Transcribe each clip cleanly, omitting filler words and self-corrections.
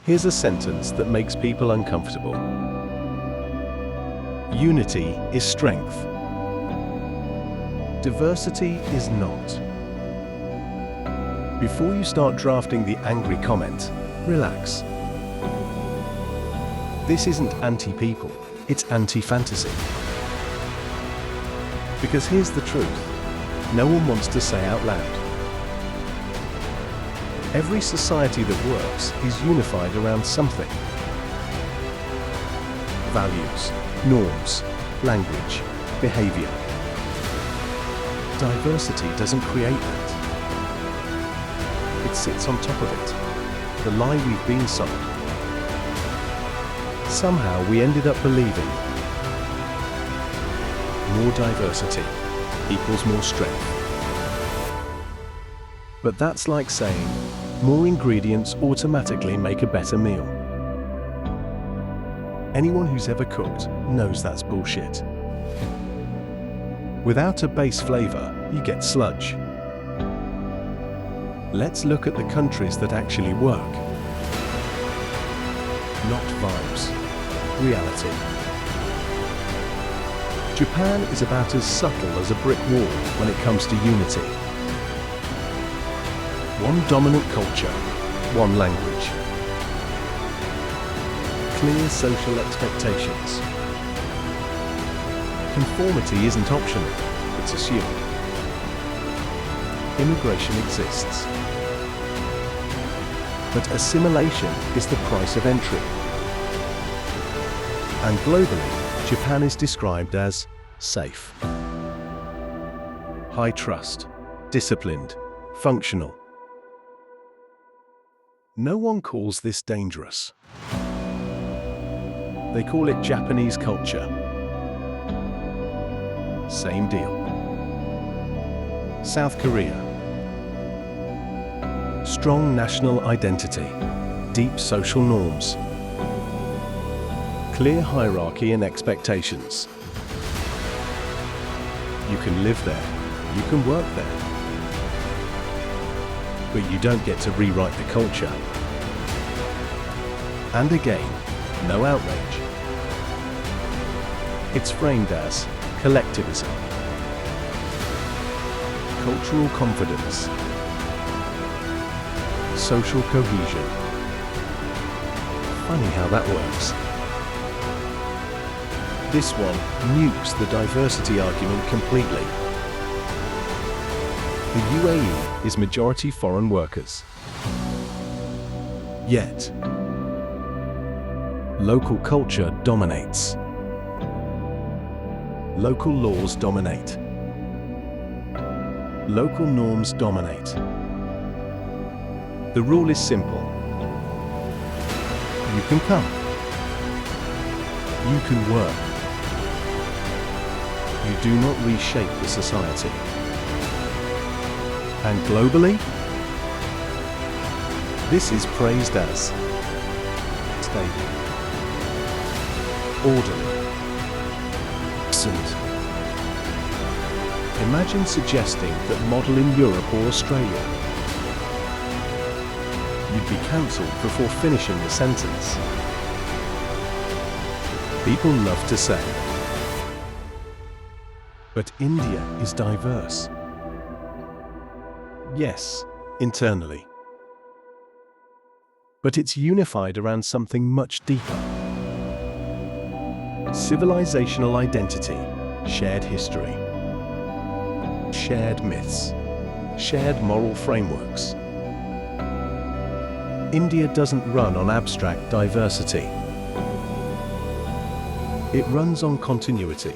Here's a sentence that makes people uncomfortable. Unity is strength. Diversity is not. Before you start drafting the angry comment, relax. This isn't anti-people, it's anti-fantasy. Because here's the truth, no one wants to say out loud. Every society that works is unified around something. Values, norms, language, behavior. Diversity doesn't create that. It sits on top of it. The lie we've been sold. Somehow we ended up believing more diversity equals more strength. But that's like saying more ingredients automatically make a better meal. Anyone who's ever cooked knows that's bullshit. Without a base flavor, you get sludge. Let's look at the countries that actually work. Not vibes, reality. Japan is about as subtle as a brick wall when it comes to unity. One dominant culture, one language. Clear social expectations. Conformity isn't optional, it's assumed. Immigration exists. But assimilation is the price of entry. And globally, Japan is described as safe. High trust, disciplined, functional. No one calls this dangerous. They call it Japanese culture. Same deal. South Korea. Strong national identity, deep social norms, clear hierarchy and expectations. You can live there, you can work there. But you don't get to rewrite the culture. And again, no outrage. It's framed as collectivism, cultural confidence, social cohesion. Funny how that works. This one nukes the diversity argument completely. The UAE is majority foreign workers. Yet, local culture dominates. Local laws dominate. Local norms dominate. The rule is simple. You can come. You can work. You do not reshape the society. And globally, this is praised as stable, orderly, excellent. Imagine suggesting that model in Europe or Australia. You'd be cancelled before finishing the sentence. People love to say, but India is diverse. Yes, internally. But it's unified around something much deeper. Civilizational identity, shared history, shared myths, shared moral frameworks. India doesn't run on abstract diversity. It runs on continuity.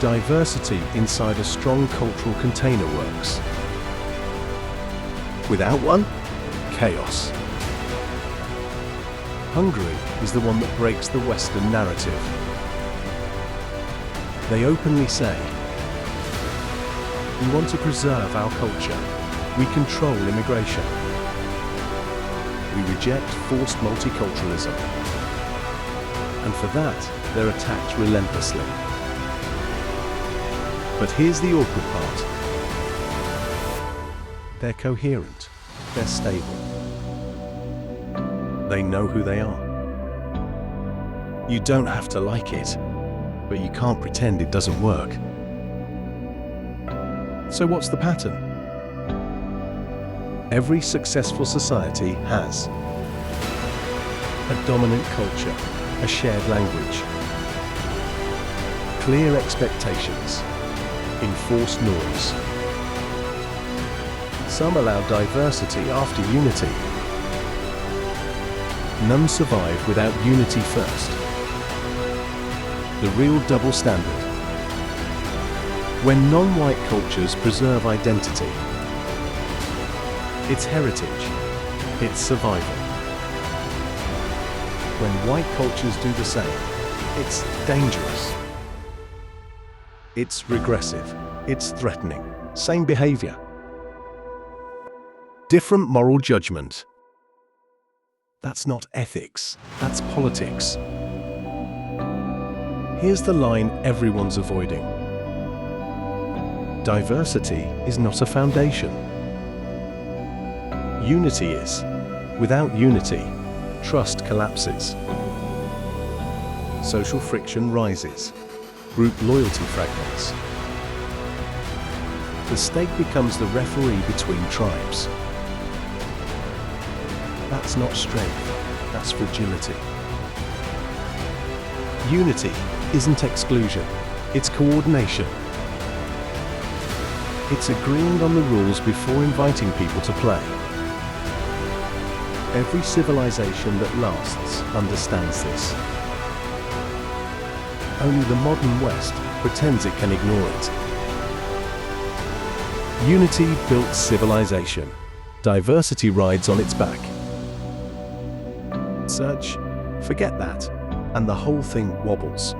Diversity inside a strong cultural container works. Without one, chaos. Hungary is the one that breaks the Western narrative. They openly say, we want to preserve our culture. We control immigration. We reject forced multiculturalism. And for that, they're attacked relentlessly. But here's the awkward part. They're coherent. They're stable. They know who they are. You don't have to like it, but you can't pretend it doesn't work. So what's the pattern? Every successful society has a dominant culture, a shared language, clear expectations, enforced norms. Some allow diversity after unity. None survive without unity first. The real double standard. When non-white cultures preserve identity, its heritage, its survival. When white cultures do the same, it's dangerous. It's regressive, it's threatening. Same behavior. Different moral judgment. That's not ethics, that's politics. Here's the line everyone's avoiding. Diversity is not a foundation. Unity is. Without unity, trust collapses. Social friction rises. Group loyalty fragments. The state becomes the referee between tribes. That's not strength, that's fragility. Unity isn't exclusion, it's coordination. It's agreeing on the rules before inviting people to play. Every civilization that lasts understands this. Only the modern West pretends it can ignore it. Unity built civilization. Diversity rides on its back. Search, forget that, and the whole thing wobbles.